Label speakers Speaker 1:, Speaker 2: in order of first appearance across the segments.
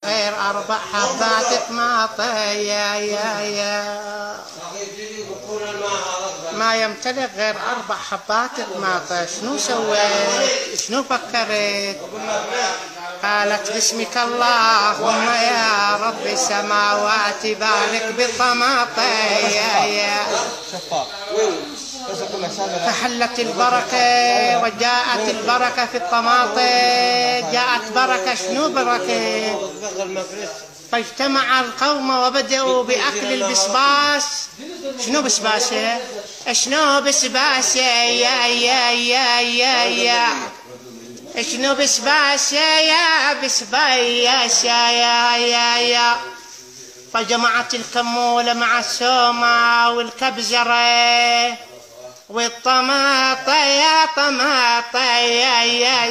Speaker 1: غير 4 حبات طماطة يا ما يمتلك غير 4 حبات طماطة. شنو سويت؟ شنو فكرت؟ قالت باسمك اللهم يا رب السماوات بارك بالطماطة يا فحلت البركة وجاءت البركة في الطماطة. جاءت بركة. شنو بركة؟ فاجتمع القوم وبدأوا بأكل البسباس. شنو بسباسة؟ شنو بسباسة يا شنو بسباسة يا بسباسة يا فجمعت الكمولة مع السومة والكبزرة والطماطة يا طماطة يا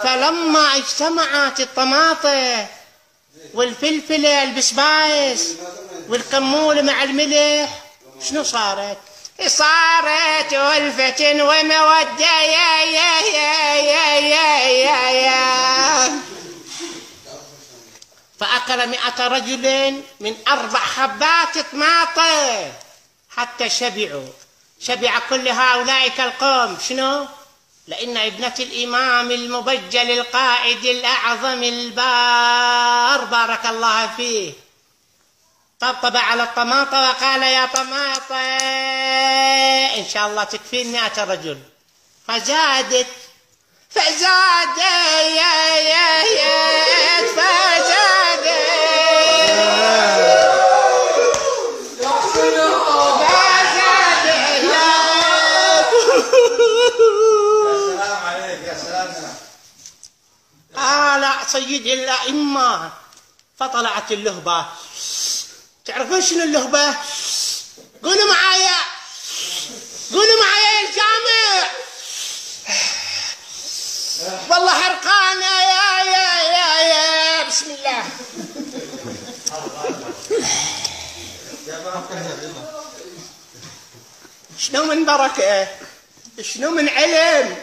Speaker 1: فلما اجتمعت الطماطة والفلفلة البسبايس والكمولة مع الملح شنو صارت؟ صارت ألفة ومودة يا فأكل 100 رجل من 4 حبات طماطة حتى شبعوا. شبع كل هؤلاء القوم. شنو؟ لأن ابنة الإمام المبجل القائد الأعظم البار بارك الله فيه طبطب على الطماطة وقال يا طماطة إن شاء الله تكفين 100 رجل. فزادت لا سيدي الأئمة. فطلعت اللهبة. تعرفون شنو اللهبة؟ قولوا معايا يا الجامع. والله حرقانة يا بسم الله. شنو من بركة، شنو من علم.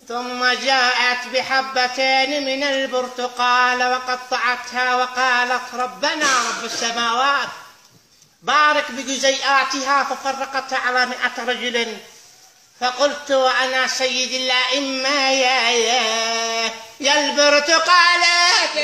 Speaker 1: ثم جاءت بحبتين من البرتقال وقطعتها وقالت ربنا رب السماوات بارك بجزيئاتها ففرقتها على 100 رجل. فقلت وأنا سيد الأئمة يا البرتقالات